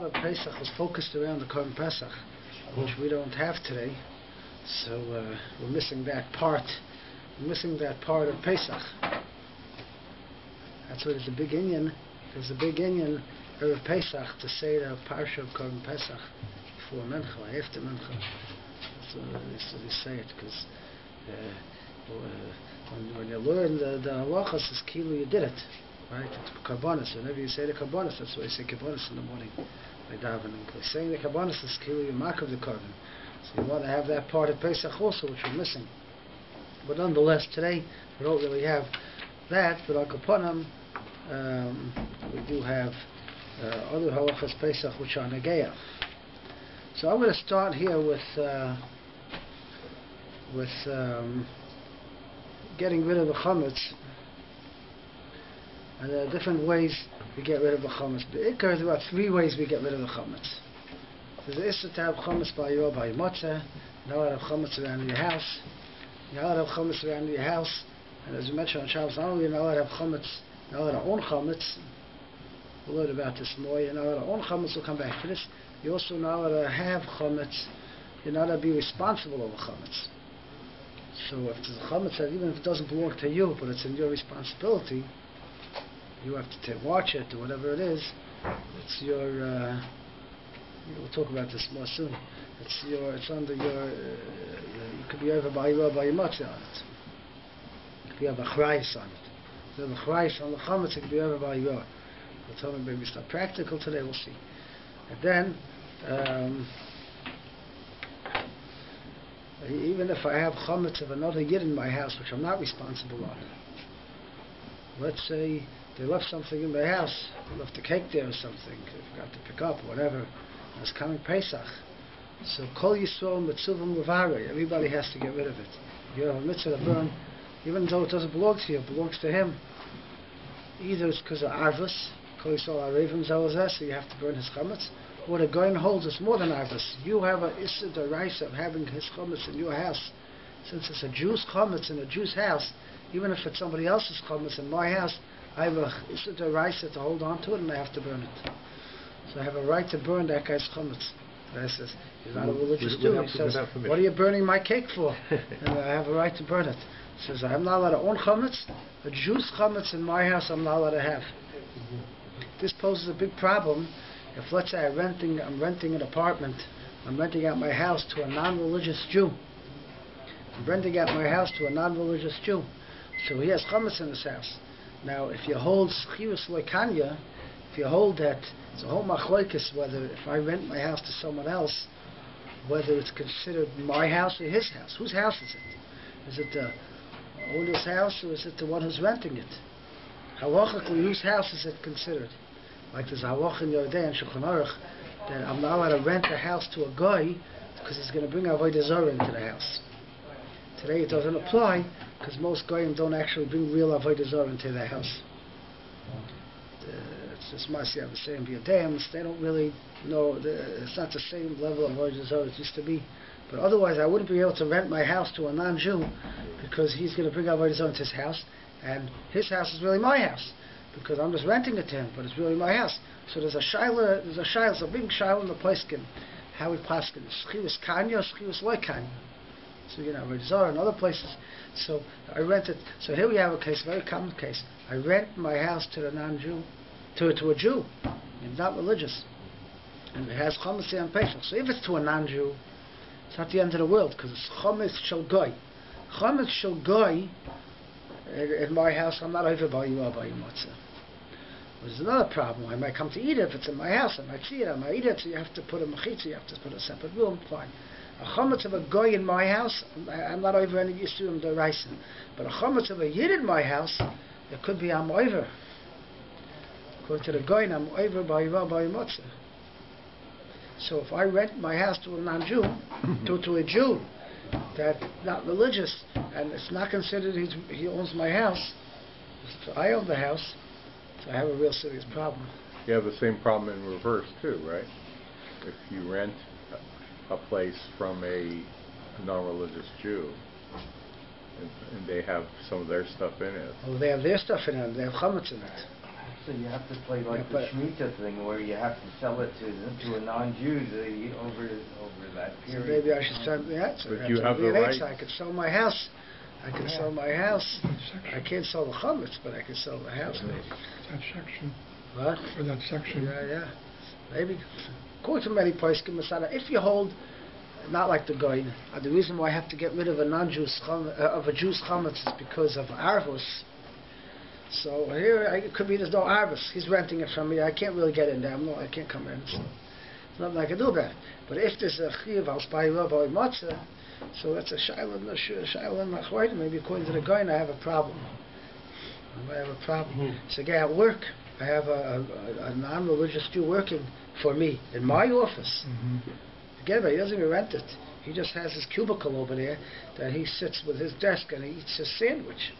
lot of Pesach was focused around the Korban Pesach, which we don't have today. So we're missing that part. We're missing that part of Pesach. That's why there's a big inyan. There's a big inyan of Pesach to say the parsha of Korban Pesach before Mincha, after Mincha. So they say it because when you learn the halachas, it's kilu you did it, right? It's karbonis. Whenever you say the karbonis, that's why you say karbonis in the morning by davening. Because saying the karbonis is kilu you mark of the korban. So you want to have that part of Pesach also, which we're missing. But nonetheless, today we don't really have that. But on Kaponim, we do have other halachas Pesach which are negeya. So I'm going to start here with getting rid of the chametz, and there are different ways we get rid of the chametz. There are about 3 ways we get rid of the chametz. There's the issue to have chametz by your matzah. You're not allowed to have chametz around your house. You're not allowed to have chametz around your house. And as we mentioned on Shabbos, not only you're not allowed to have chametz, you're not allowed to own chametz. We'll learn about this more. You're not allowed to own chametz. We'll come back to this. You're also not allowed to have chametz. You're not allowed to be responsible over chametz. So if there's a chametz that even if it doesn't belong to you, but it's in your responsibility, you have to watch it or whatever it is. It's your. We'll talk about this more soon. It's under your. You could be over by your matzah on it. If you have a chrayis on it, if you have a chrayis on the chametz, it could be over by your. We'll tell me maybe it's not practical today. We'll see. And then. Even if I have chametz of another yid in my house, which I'm not responsible on, let's say they left something in my house, they left a cake there or something, they forgot to pick up, or whatever, it's coming Pesach. So kol yisrael mitzuvim levarei, everybody has to get rid of it. You have a mitzvah to burn, even though it doesn't belong to you, it belongs to him. Either it's because of arvus, kol yisrael arevim zelazeh, so you have to burn his chametz, or the Goyen holds it's more than arvus. You have a issa deraisa of having his chametz in your house. Since it's a Jew's chametz in a Jew's house, even if it's somebody else's chametz in my house, I have a issa deraisa to hold on to it, and I have to burn it. So I have a right to burn that guy's chametz. I says, he's not a religious Jew. He says, what are you burning my cake for? And I have a right to burn it. He says, I'm not allowed to own chametz. A Jew's chametz in my house I'm not allowed to have. This poses a big problem. If let's say I'm renting an apartment, I'm renting out my house to a non-religious Jew. I'm renting out my house to a non-religious Jew. So he has chametz in his house. Now if you hold schirus loikanya, if you hold that, it's a whole machloikis whether if I rent my house to someone else, whether it's considered my house or his house. Whose house is it? Is it the owner's house or is it the one who's renting it? Halachically, whose house is it considered? Like there's a halach in Yodei and Shulchan Aruch that I'm not allowed to rent a house to a guy because he's going to bring avodah zarah into the house. Today it doesn't apply because most goyim don't actually bring real avodah zarah into their house. It's just Marcy the same Yodeims. They don't really know. It's not the same level of avodah zarah it used to be. But otherwise, I wouldn't be able to rent my house to a non-Jew because he's going to bring avodah zarah into his house, and his house is really my house. Because I'm just renting it to him, but it's really my house. So there's a big shaila in the Poskim, how we paskin, schirus kanya, schirus loy kanya. So Avodah Zarah and other places. So I rent it. So here we have a case, very common case. I rent my house to the non-Jew, to a Jew, and not religious, and it has chametz and Pesach. So if it's to a non-Jew, it's not the end of the world because it's chametz shel goy. Chametz shel goy. In my house, I'm not over by you or by your matzah. There's another problem. I might come to eat it if it's in my house. I might see it. I might eat it. So you have to put a mechitza. You have to put a separate room. Fine. A chametz of a goy in my house, I'm not over any yisurim deraisa. But a chametz of a yid in my house, it could be I'm over. According to the goy, I'm over by you or by your matzah. So if I rent my house to a non-Jew, to a Jew, that's not religious, and it's not considered he owns my house. So I own the house, so I have a real serious problem. You have the same problem in reverse too, right? If you rent a place from a non-religious Jew, and they have some of their stuff in it. Well, they have their stuff in it, they have chametz in it. So you have to play like Yeah, the Shemitah thing, where you have to sell it to a non-Jew over that So period. maybe I should start the answer. But you have the right. I could sell my house. I could sell my house. I can't sell the chametz, but I can sell the house maybe. That section. What? For that section. Yeah. Maybe. According to many poskim, if you hold, not like the goy, the reason why I have to get rid of a non-Jew's of a Jew's chametz is because of arvus. So here it could be there's no arvus. He's renting it from me. I can't really get in there. I can't come in. So there's nothing I can do about it. But if there's a chiv al spy rabbi matzah, so that's a shayla nachwayim. Maybe according to the goy, I have a problem. I have a problem. So again, at work, I have a non-religious Jew working for me in my office. Again, but he doesn't even rent it. He just has his cubicle over there that he sits with his desk and he eats his sandwich.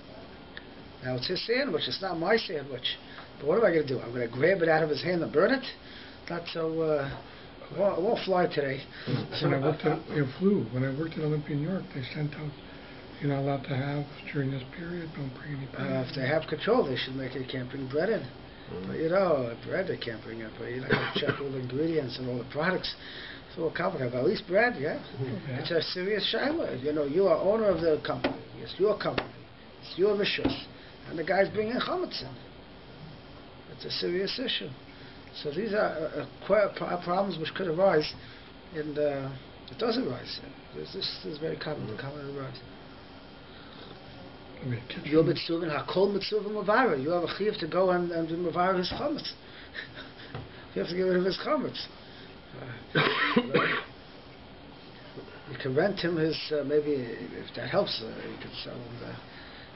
Now it's his sandwich, it's not my sandwich. But what am I going to do? I'm going to grab it out of his hand and burn it? Not so, it won't fly today. When I worked at Olympia, New York, they sent out, you're not allowed to have, during this period, don't bring any bread. If they have control, they should make it, can't bring bread in. But bread they can't bring in. But you have to check all the ingredients and all the products. It's all complicated. But at least bread, It's a serious shayla. You are owner of the company. It's your company. It's your rishus. And the guy's bringing chametz in. It's a serious issue. So these are problems which could arise, and it does arise. This is very common. Common arise. You're mitzuvin hakol mitzuvin mavara. You have a chiv to go and do mavara his chametz. You have to get rid of his chametz. You can rent him his maybe if that helps. You can sell him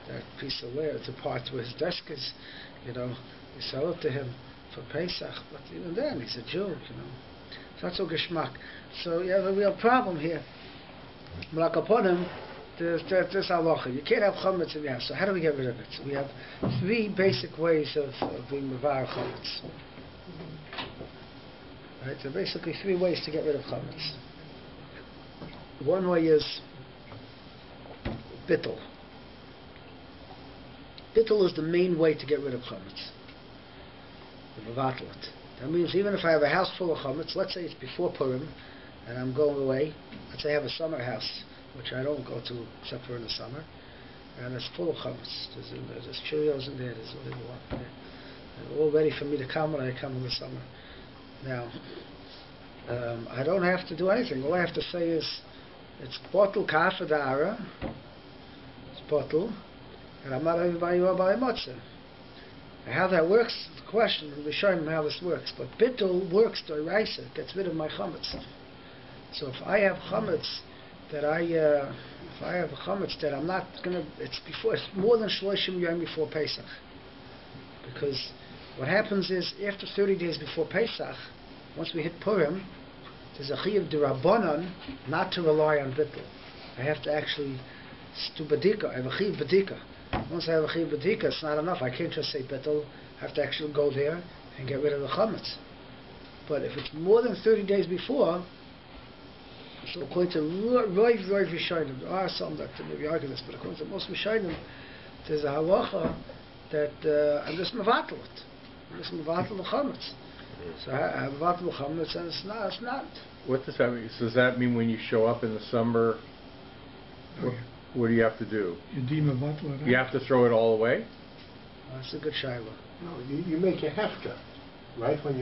that piece of land, the part where his desk is. You sell it to him for Pesach. But even then, he's a Jew. It's not so geschmack. So you have a real problem here. Malak upon him. There's halacha. You can't have chametz in your house. So how do we get rid of it? So we have three basic ways of being mevar chametz. Right? So basically three ways to get rid of chametz. One way is bittul. Bittul is the main way to get rid of chametz. The mevatel it. That means even if I have a house full of chametz, let's say it's before Purim, and I'm going away. Let's say I have a summer house, which I don't go to except for in the summer, and it's full of chametz. There's Cheerios in there, there's whatever you want in there. They're all ready for me to come when I come in the summer. Now, I don't have to do anything. All I have to say is, it's bottle kafa da'ara, it's bottle, and I'm not even buying matzah. How that works, the question, we'll show him how this works, but bittul works to erase it, gets rid of my chametz. So if I have chametz, that I'm not gonna. It's more than shloshim yom before Pesach, because what happens is after 30 days before Pesach, once we hit Purim, there's a chiyuv d'Rabbanan not to rely on bittul. I have to actually do badika. I have a chiyuv badika. Once I have a chiyuv badika, it's not enough. I can't just say bittul. I have to actually go there and get rid of the chametz. But if it's more than 30 days before, so according to Rabbi Scheiner, there are some that maybe argue this, but according to most Scheiner, there's a halacha that I'm just mevatel it. I'm just mevatel the chametz. So I have mevatel the chametz, and it's not. What does that mean? Does that mean when you show up in the summer, what do you have to do? You have to throw it all away? That's a good shayla. No, you make a hefker, right? When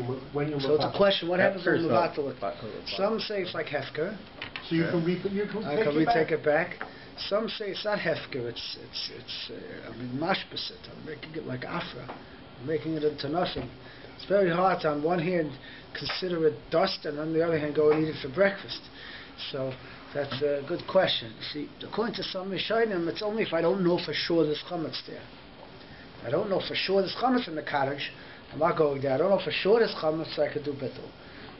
you So it's a question: what happens when you mevatel it? Hefker. Some say it's like hefker. So you can take it back. Some say it's not hefker. It's mashbas it. I'm making it like afra. I'm making it into nothing. It's very hard to, on one hand, consider it dust, and on the other hand, go and eat it for breakfast. So that's a good question. See, according to some Rishonim, it's only if I don't know for sure there's chametz there. I don't know for sure there's chametz in the cottage. I'm not going there. I don't know for sure there's chametz, so I could do bittul.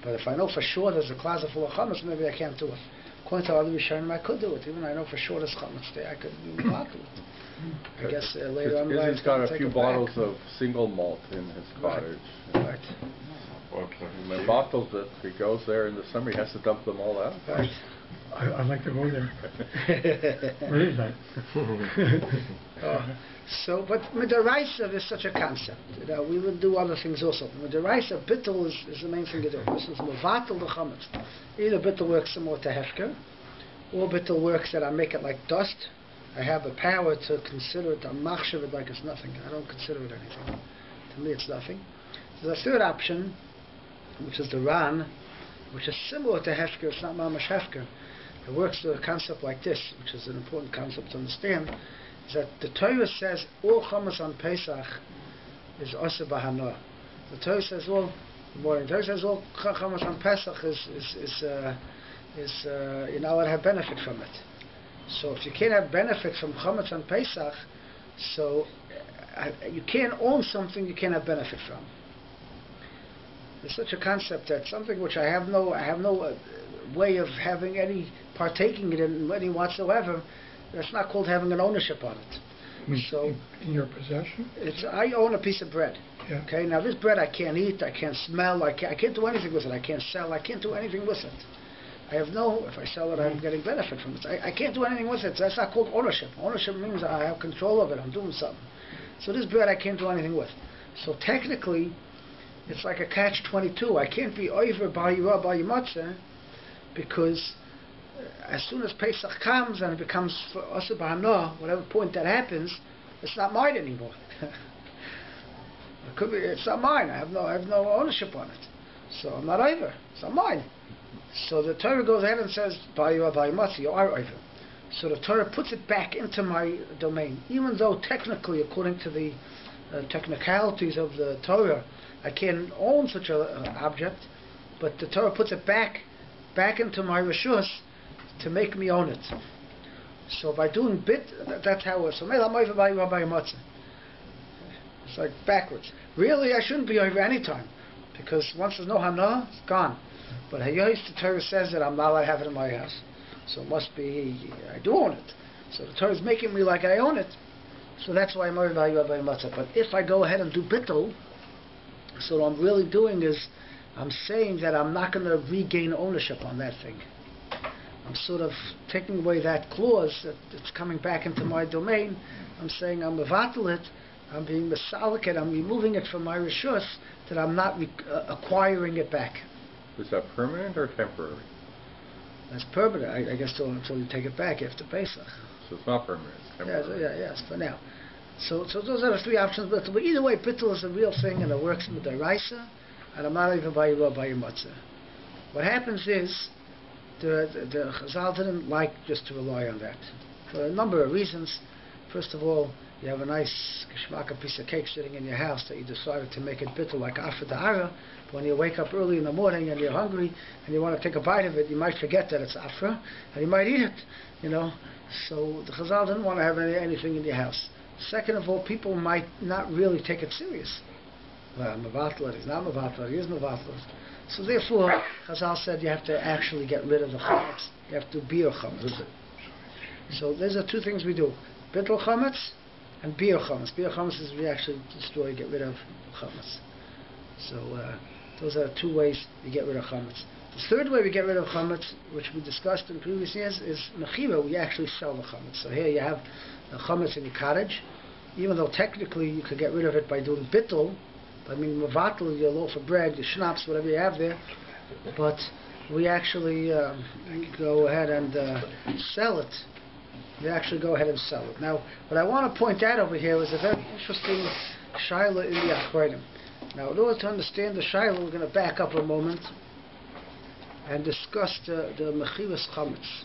But if I know for sure there's a closet full of chametz, maybe I can't do it. According to other Rishonim, I could do it. Even I know for sure there's chametz there, I could do it. I guess later on, he's got a few bottles of single malt in his cottage. Right. When bottles it, if he goes there in the summer, he has to dump them all out. Right. I'd like to go there. Where is that? But Midaraisa is such a concept. We would do other things also. Midaraisa, bittul is the main thing to do. This is Mevatel the Chametz. Either bittul works similar to Hefker, or bittul works that I make it like dust. I have the power to consider it, I machshav it like it's nothing. I don't consider it anything. To me it's nothing. There's a third option, which is the Ran, which is similar to Hefker, it's not Mamash Hefker. It works with a concept like this, which is an important concept to understand, is that the Torah says all chametz on Pesach is Oseh B'Hana. The Torah says all chametz on Pesach is you're not allowed to have benefit from it. So if you can't have benefit from chametz on Pesach, so you can't own something you can't have benefit from. There's such a concept that something which I have no way of having any partaking in any whatsoever, that's not called having an ownership on it. So in your possession? I own a piece of bread. Yeah. Okay, now this bread I can't eat, I can't smell, I can't do anything with it. I can't sell, I can't do anything with it. If I sell it, I'm getting benefit from it. I can't do anything with it. That's not called ownership. Ownership means I have control of it. I'm doing something. So this bread I can't do anything with. So technically, it's like a catch-22. I can't be over by Matzah because as soon as Pesach comes and it becomes Oseh B'Hana, whatever point that happens, it's not mine anymore. It's not mine. I have no ownership on it. So I'm not over. It's not mine. So the Torah goes ahead and says, Matzah, you are over. So the Torah puts it back into my domain, even though technically, according to the technicalities of the Torah, I can't own such an object, but the Torah puts it back into my reshus to make me own it. So by doing that's how it is. So it's like backwards. Really, I shouldn't be over any time, because once there's no hana, it's gone. But the Torah says that I'm not allowed to have it in my house. So it must be, I do own it. So the Torah is making me like I own it. So that's why I'm over by matzah. But if I go ahead and do bittul, so what I'm really doing is, I'm saying that I'm not going to regain ownership on that thing. I'm sort of taking away that clause that it's coming back into my domain. I'm saying I'm mevatel it, I'm being mesalik it, I'm removing it from my reshus, that I'm not acquiring it back. Is that permanent or temporary? That's permanent, I guess, until you take it back after Pesach. So it's not permanent, it's temporary. Yes, for now. So those are the three options. But either way, bittul is a real thing, and it works with the raisa, and I'm not even by your matzah. What happens is, the Chazal didn't like just to rely on that for a number of reasons. First of all, you have a nice geschmacka piece of cake sitting in your house that you decided to make it bittul like after da'ara. When you wake up early in the morning and you're hungry and you want to take a bite of it, you might forget that it's afra and you might eat it. So the Chazal didn't want to have anything in your house. Second of all, people might not really take it serious. Well, mevatel, he's not mevatel, he is mevatel. So therefore, Chazal said you have to actually get rid of the chametz. You have to beer chametz. So those are two things we do: bittul chametz and beer chametz. Beer chametz is we actually destroy, get rid of chametz. So those are two ways you get rid of chametz. The third way we get rid of chametz, which we discussed in previous years, is mechira. We actually sell the chametz. So here you have the chametz in your cottage, even though technically you could get rid of it by doing bittul. I mean, mevatel, your loaf of bread, your schnapps, whatever you have there. But we actually go ahead and sell it. We actually go ahead and sell it. Now, what I want to point out over here is a very interesting shaila in the Achronim. Now, in order to understand the shaila, we're going to back up a moment and discuss the mechilas chametz.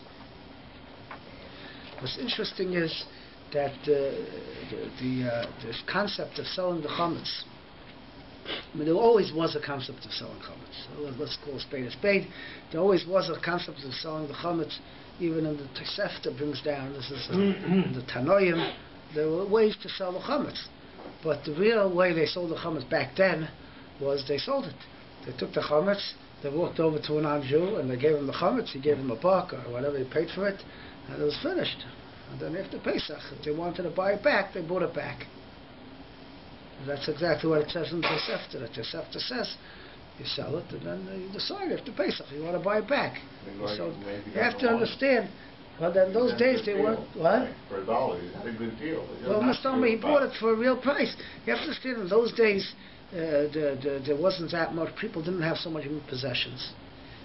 What's interesting is that this concept of selling the chametz, I mean, there always was a concept of selling chametz. So let's call a spade a spade. There always was a concept of selling the chametz. Even in the Tosefta brings down, this is in the Tanoim, there were ways to sell the chametz. But the real way they sold the chametz back then was they sold it. They took the chametz, they walked over to a non-Jew, and they gave him the chametz. He gave him a buck or whatever he paid for it, and it was finished. And then after Pesach, if they wanted to buy it back, they bought it back. That's exactly what it says in the Tosefta. The Tosefta says, You sell it, and then you decide after Pesach you want to buy it back. Like So maybe you have to understand. Well, then those days they weren't what? For $1, you had a good deal. Well, Mr. He bought it for a real price. You have to understand, in those days, there wasn't that much. People didn't have so much possessions.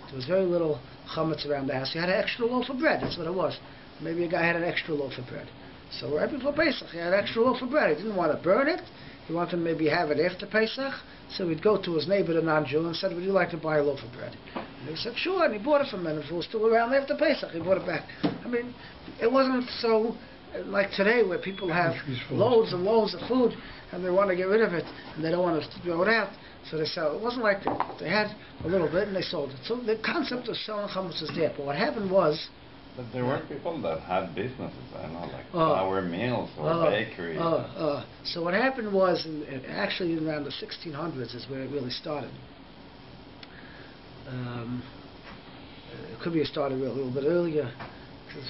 There was very little chametz around the house. You had an extra loaf of bread. That's what it was. Maybe a guy had an extra loaf of bread. So right before Pesach, he had an extra loaf of bread. He didn't want to burn it. He wanted to maybe have it after Pesach. So he'd go to his neighbor, the non-Jew, and said, "Would you like to buy a loaf of bread?" And he said, "Sure." And he bought it from him. And if it was still around after Pesach, he bought it back. I mean, it wasn't so like today where people have loads and loads of food and they want to get rid of it and they don't want to throw it out. So they sell it. It wasn't like that. They had a little bit and they sold it. So the concept of selling chametz is there. But what happened was... But there were people that had businesses, I know, like flour mills or bakeries. So what happened was, actually around the 1600s is where it really started. It could be started a little bit earlier.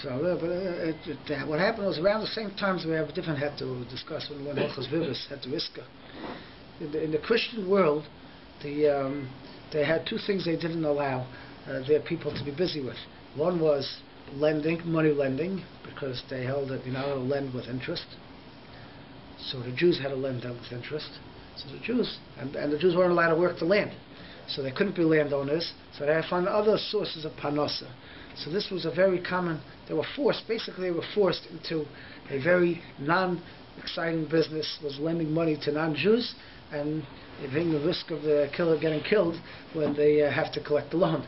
But what happened was around the same times we have a different had to discuss when Hilchos Vivus had to Iska. In the Christian world, they had two things they didn't allow their people to be busy with. One was lending, money lending, because they held that you're not allowed to lend with interest. So the Jews had to lend them with interest. So the Jews, and the Jews weren't allowed to work the land. So they couldn't be landowners, so they had to find other sources of parnasa. So this was a very common, they were forced into a very non-exciting business, was lending money to non-Jews, and having the risk of the killer getting killed when they have to collect the loan.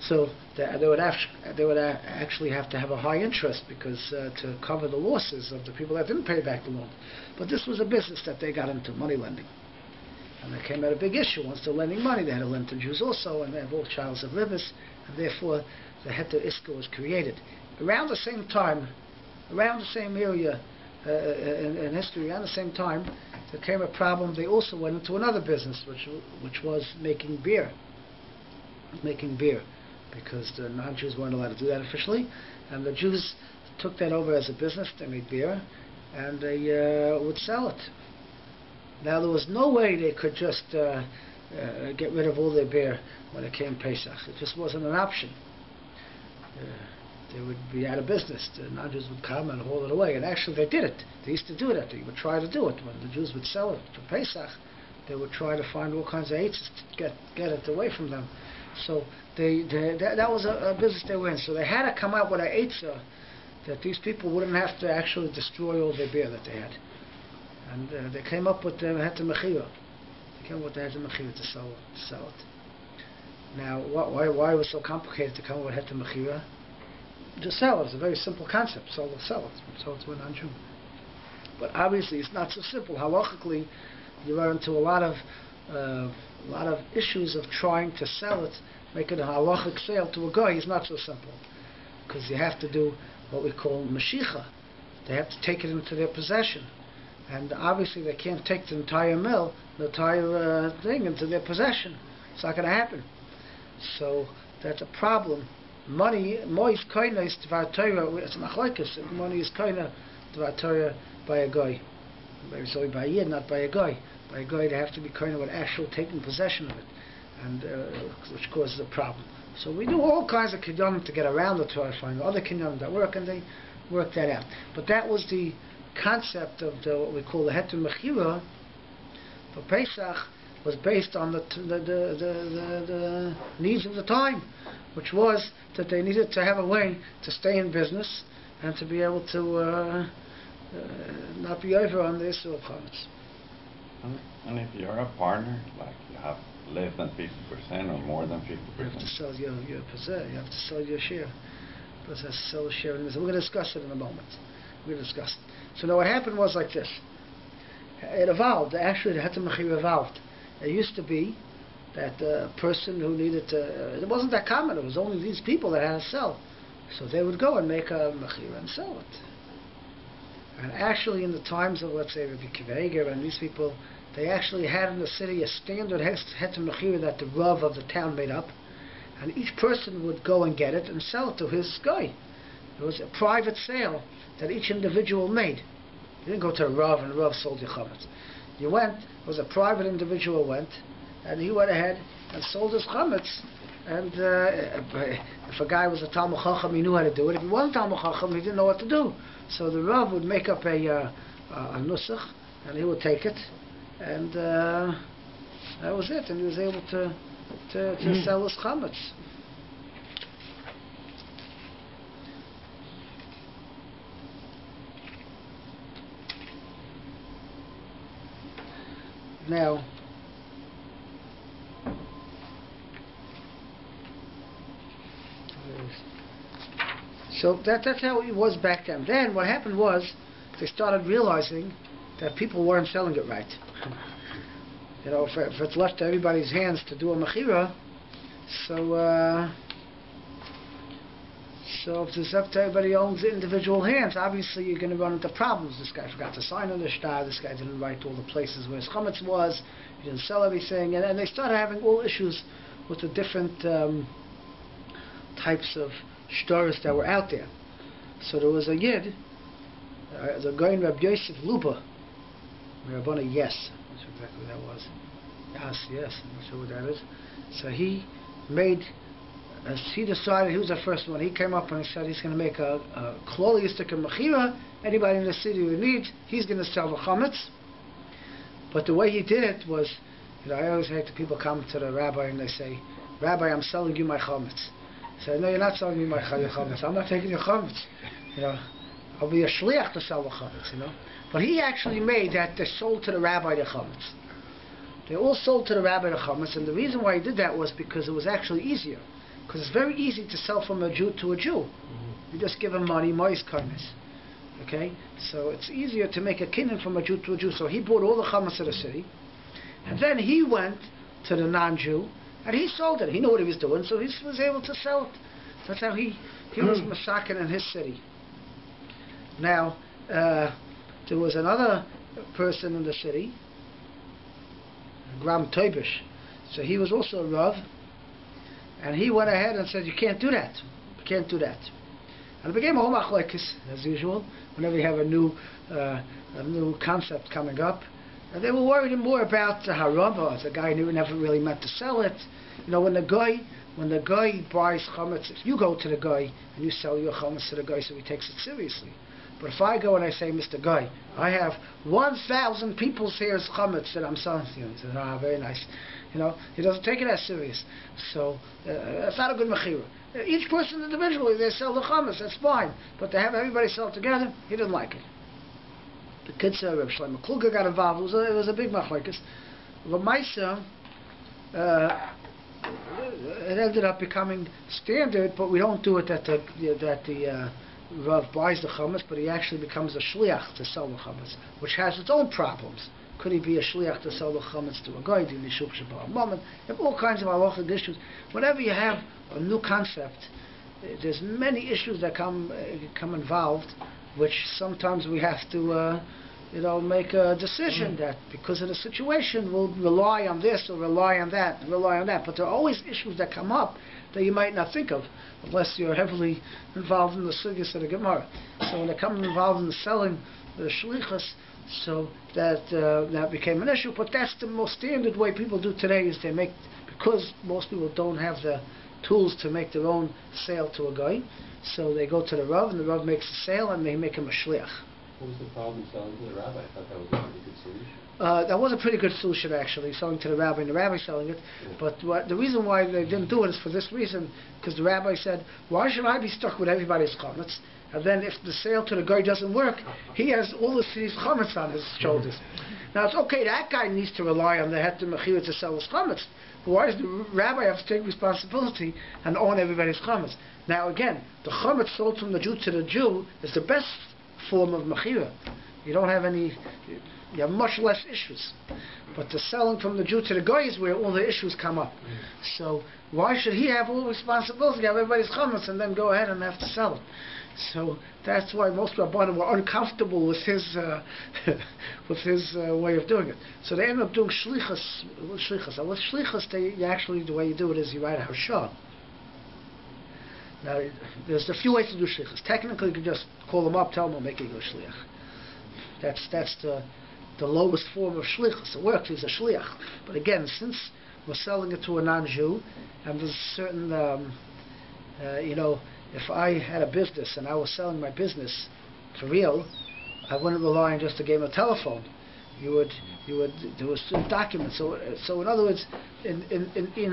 So they would actually have to have a high interest because to cover the losses of the people that didn't pay back the loan. But this was a business that they got into, money lending. And they came at a big issue. Once they're lending money, they had to lend to Jews also, and they have all childs of rivers, and therefore the Heter Iska was created. Around the same time, around the same area in history, around the same time, there came a problem. They also went into another business, which was making beer. Because the non-Jews weren't allowed to do that officially, and the Jews took that over as a business. They made beer, and they would sell it. Now there was no way they could just get rid of all their beer when it came Pesach. It just wasn't an option. They would be out of business. The non-Jews would come and haul it away. And actually they did it. They used to do that. They would try to do it. When the Jews would sell it for Pesach, they would try to find all kinds of eitzes to get it away from them. So that was a business they were in. So they had to come up with an eitzah that these people wouldn't have to actually destroy all their beer that they had. And they came up with the Heter Mechira. They came up with the Heter Mechira to sell it. Now, why it was so complicated to come up with Heter Mechira? Just sell it. It's a very simple concept. Sell it to a non-Jew. But obviously, it's not so simple. Halachically, you run into a lot of issues of trying to sell it, make it a halachic sale to a guy. It's not so simple because you have to do what we call mashicha. They have to take it into their possession. And obviously they can't take the entire mill, the entire thing into their possession. It's not going to happen. So that's a problem. Money is kaina is dvar Torah. It's machlokes. Money is kaina dvar Torah by a guy. Maybe sorry, by a yid, not by a guy. By a guy, they have to be kaina with actual taking possession of it, and which causes a problem. So we do all kinds of kinyanim to get around the Torah, find other kinyanim that work, and they work that out. But that was the concept of what we call the Heter Mechira for Pesach was based on the needs of the time, which was that they needed to have a way to stay in business and to be able to not be over on the issue of chametz. And if you're a partner, like you have less than 50% or more than 50%, you have to sell your percent. You have to sell your share. Because that's sell a share in this. We're going to discuss it in a moment. We're going to discuss it. So now what happened was like this. It evolved. Actually, the Heter Mechira evolved. It used to be that the person who needed to... it wasn't that common. It was only these people that had to sell. So they would go and make a Mechira and sell it. And actually in the times of, let's say, Rabbi Kiva and these people, they actually had in the city a standard Heter Mechira that the Rav of the town made up. And each person would go and get it and sell it to his guy. It was a private sale that each individual made. You didn't go to a Rav and the Rav sold you chametz. You went, it was a private individual went, and he went ahead and sold his chametz. And if a guy was a Talmud Chacham, he knew how to do it. If he wasn't Talmud Chacham, he didn't know what to do. So the Rav would make up a nusach, and he would take it, and that was it. And he was able to sell his chametz. Now, so that's how it was back then. Then what happened was they started realizing that people weren't selling it right. You know, if it's left to everybody's hands to do a mechira, so if it's up to everybody owns individual hands, obviously you're going to run into problems. This guy forgot to sign on the shtar, this guy didn't write all the places where his chametz was, he didn't sell everything, and they started having all issues with the different types of shtaris that were out there. So there was a yid, the guy in Rabbi Yosef Luba, Rabbana, yes, I'm not sure exactly what that was. Yes, I'm not sure what that is. So he made, as he decided, he was the first one, he came up and he said he's going to make a kloliistic mechira, anybody in the city who needs, he's going to sell the chametz. But the way he did it was, you know, I always hate the people come to the rabbi and they say, Rabbi, I'm selling you my chametz. I say, no, you're not selling me my chametz. I'm not taking your chametz. You know, I'll be a shliach to sell the chametz, you know. But he actually made that they sold to the rabbi the chametz. They all sold to the rabbi the chametz, and the reason why he did that was because it was actually easier. Because it's very easy to sell from a Jew to a Jew. You just give him money, mois kindness. Okay? So it's easier to make a kinyan from a Jew to a Jew. So he bought all the chametz of the city, and then he went to the non-Jew, and he sold it. He knew what he was doing, so he was able to sell it. That's how he was masakin in his city. Now, there was another person in the city, Gram Toibish. So he was also a Rav, and he went ahead and said, you can't do that. You can't do that. And it became a whole machlekes, as usual, whenever you have a new concept coming up. And they were worried more about the haram, or the guy who never really meant to sell it. You know, when the guy buys chametz, if you go to the guy and you sell your chametz to the guy, so he takes it seriously. But if I go and I say, Mr. Guy, I have 1,000 people's here's chametz that I'm selling to you, he says, ah, very nice. You know, he doesn't take it as serious. So it's not a good mechira. Each person individually, they sell the chametz, that's fine. But to have everybody sell it together, he didn't like it. The kids, Reb Shlomo Kluger got involved. It was a big machlekes. L'maisa, it ended up becoming standard, but we don't do it that the Rav buys the chametz, but he actually becomes a shliach to sell the chametz, which has its own problems. Could he be a shliach to sell the chametz to a guy, do nishuk shabbat moment? You have all kinds of halachic issues. Whenever you have a new concept, there's many issues that come involved, which sometimes we have to make a decision that because of the situation we'll rely on this or rely on that. But there are always issues that come up that you might not think of unless you're heavily involved in the sugyas of the Gemara. So when they come involved in the selling the shlichus, so that became an issue. But that's the most standard way people do today, is they make, because most people don't have the tools to make their own sale to a guy, so they go to the Rav, and the Rav makes a sale, and they make him a shliach. What was the problem selling to the rabbi? I thought that was a pretty good solution. That was a pretty good solution, actually, selling to the rabbi, and the rabbi selling it. Yeah. But the reason why they didn't do it is for this reason, because the rabbi said, why should I be stuck with everybody's chametz? And then if the sale to the guy doesn't work, he has all the city's chametz on his shoulders. Now it's okay, that guy needs to rely on the heter mechira to sell his chametz. But why does the rabbi have to take responsibility and own everybody's chametz? Now again, the chametz sold from the Jew to the Jew is the best form of mechira. You don't have any, you have much less issues. But the selling from the Jew to the guy is where all the issues come up. So why should he have all the responsibility, have everybody's chametz, and then go ahead and have to sell it? So that's why most Rabbanim were uncomfortable with his way of doing it. So they ended up doing shlichus. And with shlichus, actually the way you do it is you write a hashah. Now there's a few ways to do shlichus. Technically, you can just call them up, tell them, "I'm making you a shliach." That's the lowest form of shlichus. It works as a shliach. But again, since we're selling it to a non-Jew, and there's certain, if I had a business and I was selling my business for real, I wouldn't rely on just a game of telephone. You would there was certain documents. So in other words, in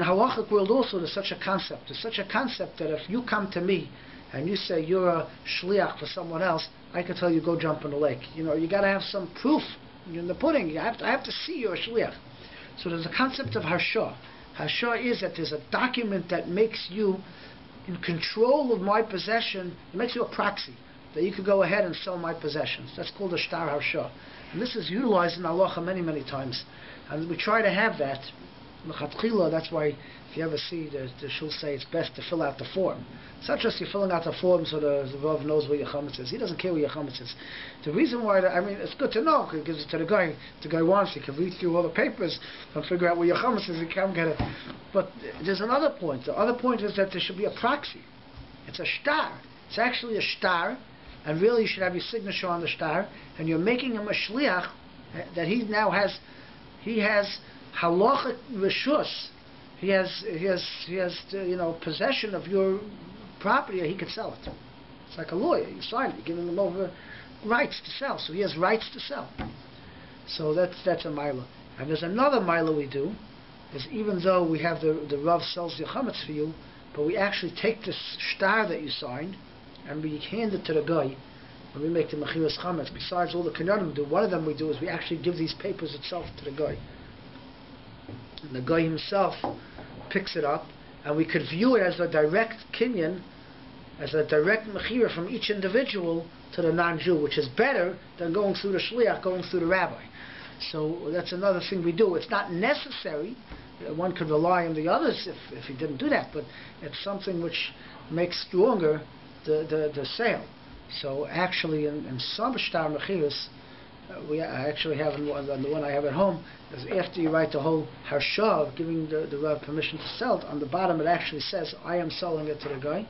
halachic world also there's such a concept. There's such a concept that if you come to me and you say you're a shliach for someone else, I can tell you go jump in the lake. You got to have some proof in the pudding. I have to see you're a shliach. So there's a concept of harsha. Harsha is that there's a document that makes you in control of my possession. It makes you a proxy that you could go ahead and sell my possessions. That's called a shtar harsha. And this is utilized in halacha many, many times. And we try to have that. That's why if you ever see the shul say it's best to fill out the form. It's not just you're filling out the form so the Rav knows where your chametz is. He doesn't care where your chametz is. The reason why, it's good to know, because it gives it to the guy. If the guy wants, he can read through all the papers and figure out where your chametz is, he can get it. But there's another point. The other point is that there should be a proxy. It's a shtar. It's actually a shtar, and really you should have your signature on the shtar, and you're making him a shliach that he now has halachic reshus. He has possession of your property, or he could sell it. It's like a lawyer. You sign it, you're giving him over rights to sell. So he has rights to sell. So that's a milah. And there's another milah we do, is even though we have the Rav sells your chametz for you, but we actually take this shtar that you signed and we hand it to the guy when we make the mechiras chametz. Besides all the kinyanim we do, one of them we do is we actually give these papers itself to the guy. And the guy himself picks it up, and we could view it as a direct kinyan, as a direct mechira from each individual to the non-Jew, which is better than going through the shliach, going through the rabbi. So that's another thing we do. It's not necessary. One could rely on the others if he didn't do that, but it's something which makes stronger the sale. So actually, in some shtar mechiras, I actually have the one I have at home, is after you write the whole harsha of giving the Rav permission to sell it, on the bottom it actually says, I am selling it to the guy,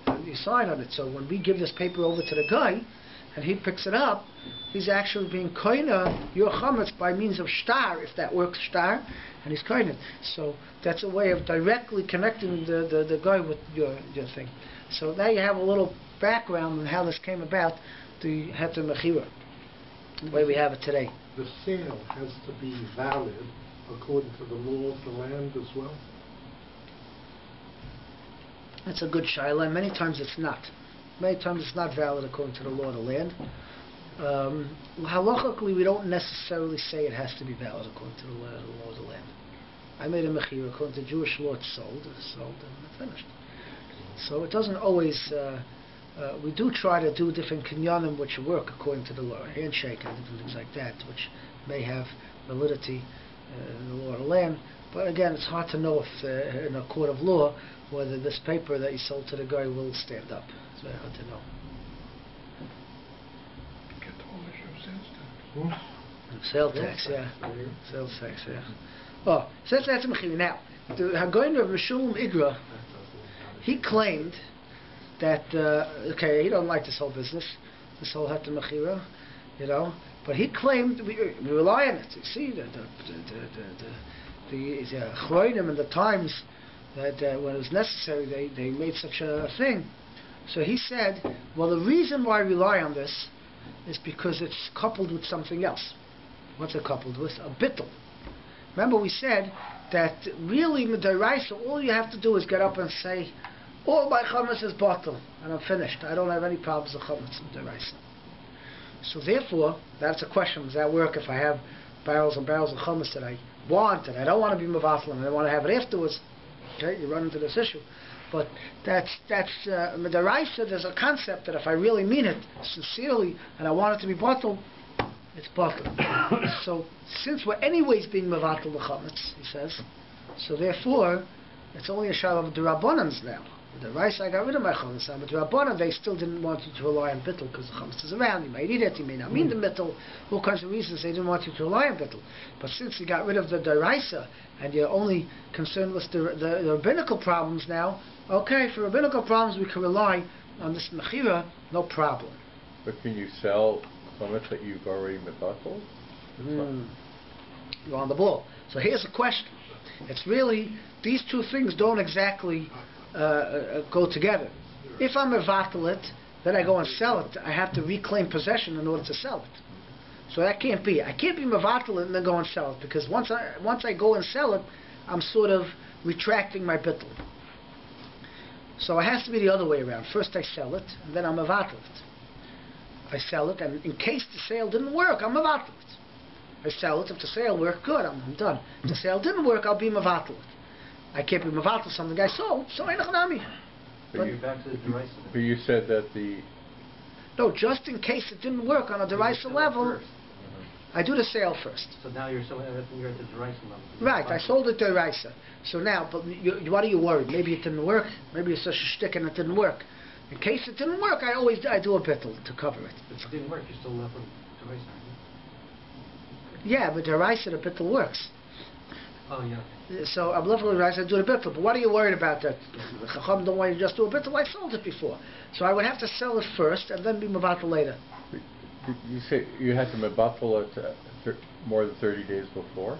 and you sign on it. So when we give this paper over to the guy, and he picks it up, he's actually being koina your chametz by means of shtar, if that works, shtar, and he's koina. So that's a way of directly connecting the guy with your thing. So now you have a little background on how this came about, the heter mechira, the way we have it today. The sale has to be valid according to the law of the land as well? That's a good shaila, and many times it's not. Many times it's not valid according to the law of the land. Halachically, we don't necessarily say it has to be valid according to the law of the land. I made a mechira according to Jewish law. It's sold, and it's finished. So it doesn't always. We do try to do different kinyanim which work according to the law, handshake and different things like that, which may have validity in the law of the land. But again, it's hard to know if in a court of law whether this paper that you sold to the guy will stand up. It's very hard to know. Get the whole issue of Sales sales tax. tax, yeah. Sales tax, yeah. Oh, so that's a mechira. Now, the Hagoyin of Rishon Igra, he claimed that he don't like this whole business, this whole heter mechira, but he claimed we rely on it. You see, the chronim and the times that when it was necessary, they made such a thing. So he said, well, the reason why I rely on this is because it's coupled with something else. What's it coupled with? A bittul. Remember, we said that really midaraisa, all you have to do is get up and say, all my chametz is bottle, and I'm finished. I don't have any problems with chametz midaraisa. So therefore, that's a question. Does that work if I have barrels and barrels of chametz that I want, and I don't want to be mevatel, and I want to have it afterwards? Okay, you run into this issue. But that's midaraisa. There's a concept that if I really mean it sincerely, and I want it to be bottle, it's bottle. So since we're anyways being mevatel the chametz, he says, so therefore, it's only a shayla of the rabbanans now. The rice, I got rid of my chametz, but the rabbanan, they still didn't want you to rely on bittul because the chametz is around. You might eat it, you may not mean the bittul. All kinds of reasons they didn't want you to rely on bittul. But since you got rid of the deraisa and you're only concerned with the rabbinical problems now, okay, for rabbinical problems we can rely on this mechira, no problem. But can you sell chametz that you've already mevatel? You're on the ball. So here's the question. It's really, these two things don't exactly go together. If I'm mevatel it, then I go and sell it. I have to reclaim possession in order to sell it. So that can't be. I can't be mevatel it and then go and sell it, because once I go and sell it, I'm sort of retracting my bittul. So it has to be the other way around. First I sell it, and then I'm mevatel it. I sell it, and in case the sale didn't work, I'm mevatel it. I sell it. If the sale worked, good, I'm done. If the sale didn't work, I'll be mevatel it. I can't be mevatel something I sold, so einach nami. But you said that no, just in case it didn't work on a derisa level, I do the sale first. So now you're selling everything you're at the derisa level. Right, I sold it derisa. So now, but what are you worried? Maybe it didn't work. Maybe it's such a shtick and it didn't work. In case it didn't work, I do a bittul to cover it. If it didn't work, you're still left with derisa. Yeah, but derisa the bittul works. Oh yeah. So I'm left with derisa, I do the bittul. But what are you worried about that? The chacham don't want you to just do a bittul. I sold it before, so I would have to sell it first and then be mevatel later. you say you had to mevatel it more than 30 days before?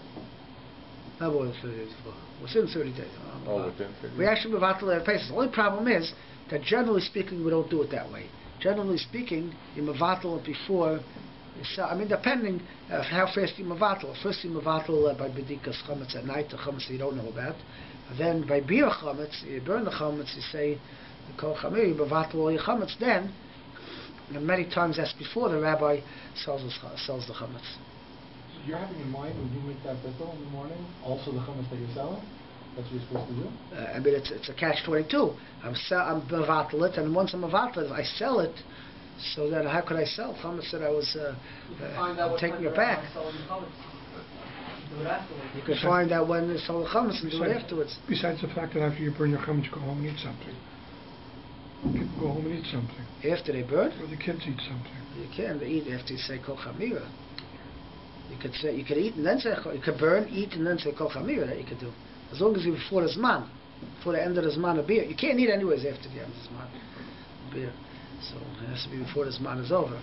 Not more than 30 days before. Within 30 days. Within 30 days. We actually mevatel it at Pesach. The only problem is that generally speaking, we don't do it that way. Generally speaking, you mevatel it before. I mean, depending how fast you mevatel. First you mevatel by bedikas chametz at night, the chametz you don't know about. And then by beer chametz, you burn the chametz, you say, kol chamir, you mevatel all your chametz then. And many times as before, the rabbi sells the chametz. So you're having in mind when you make that bittul in the morning, also the chametz that you're selling? That's what you're supposed to do? I mean, it's a catch-22. I'm mevatel it, and once I'm mevatel it, I sell it. So then, how could I sell chametz that I was taking it back? You could find out when they sold the chametz and do it afterwards. Besides the fact that after you burn your chametz, you go home and eat something. People go home and eat something. After they burn? Or the kids eat something. You can't eat after you say kol chamira. You could eat and then say you could burn, eat and then say kol chamira. That you could do, as long as you're before the zman, before the end of the zman of beer. You can't eat anyways after the end of the zman of beer. So it has to be before the zman is over.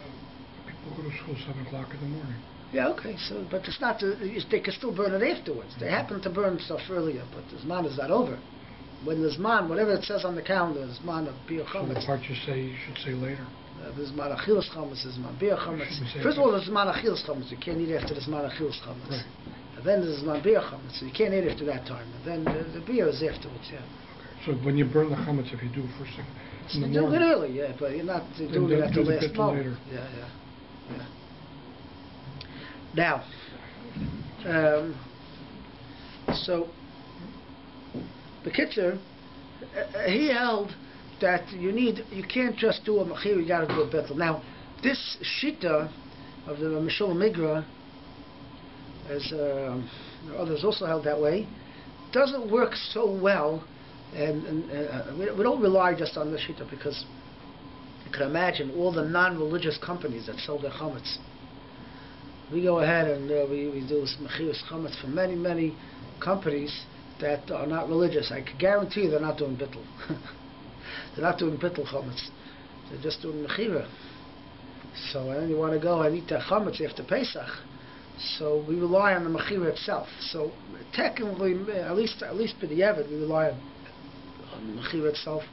People go to school 7 o'clock in the morning. Yeah, okay. So, but it's not. They can still burn it afterwards. They happen to burn stuff earlier, but the zman is not over. When the zman, whatever it says on the calendar, the zman of beer chametz. So the part you should say later. The zman achilas chametz, the zman beer chametz. First of all, the zman achilas chametz. You can't eat after the zman achilas chametz. Right. And then there's zman beer chametz. So you can't eat after that time. And then the beer is afterwards. Yeah. Okay. So when you burn the chametz, if you do first thing in the you morning, do it early, yeah, but you're not doing it at the last moment. Later. Yeah. Now, so the Kitzer, he held that you can't just do a mechir, you got to do a bittul. Now, this shita of the Mishul Migra, as others also held that way, doesn't work so well. And we don't rely just on the shita, because you can imagine all the non-religious companies that sell their chametz. We go ahead and we do mechiras chametz for many companies that are not religious. I can guarantee you they're not doing bittul. They're not doing bittul chametz. They're just doing mechira. So then you want to go and eat the chametz after Pesach. So we rely on the mechira itself. So technically, at least for the Yevid, we rely on the mechira itself.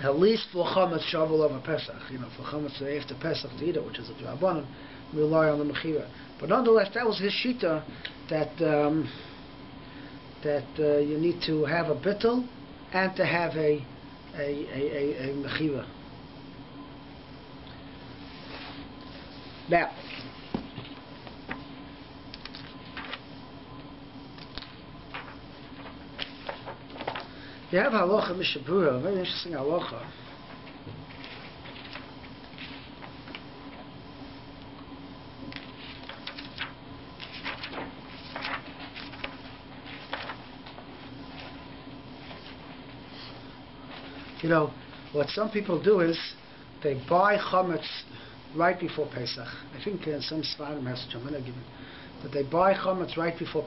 At least for chametz shavuot over Pesach, for chametz after Pesach to eat it, which is a drabanan, we rely on the mechira. But nonetheless, that was his shita that you need to have a bittul and to have a mechira. Now, you have halacha mishabura, a very interesting halacha. What some people do is they buy chametz right before Pesach. I think some Svarim has Chametz given that they buy chametz right before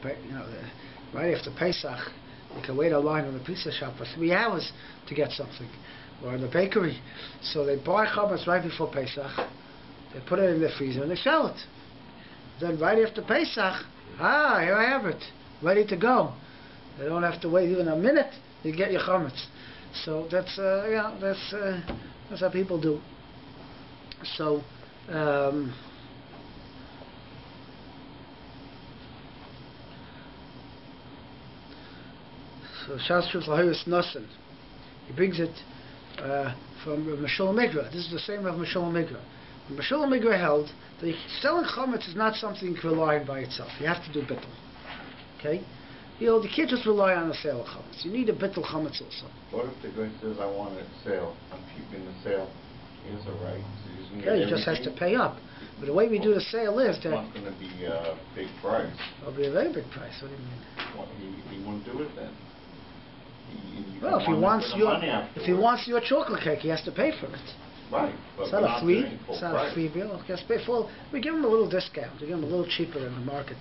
right after Pesach. You can wait a line on the pizza shop for 3 hours to get something, or in the bakery. So they buy chametz right before Pesach. They put it in the freezer and they sell it. Then right after Pesach, here I have it. ready to go. They don't have to wait even a minute. You get your chametz. So that's that's how people do. So. So Shastrus Lahiris Nosson, he brings it from Rav Mishul Migra. This is the same Rav Mishul Migra. Rav Mishul Migra held that selling chametz is not something you can rely on by itself. You have to do bittul. Okay? You can't just rely on the sale of chametz. You need a bittul chametz also. What if the guy says, I want a sale, I'm keeping the sale, he has a right to use Yeah, he just has to pay up. But the way we do the sale is that... It's not going to be a big price. It'll be a very big price. What do you mean? Well, he won't do it then. Well, if he wants your chocolate cake, he has to pay for it. Right. It's not a free. It's not a free bill. He has to pay full. We give him a little discount. We give him a little cheaper than the market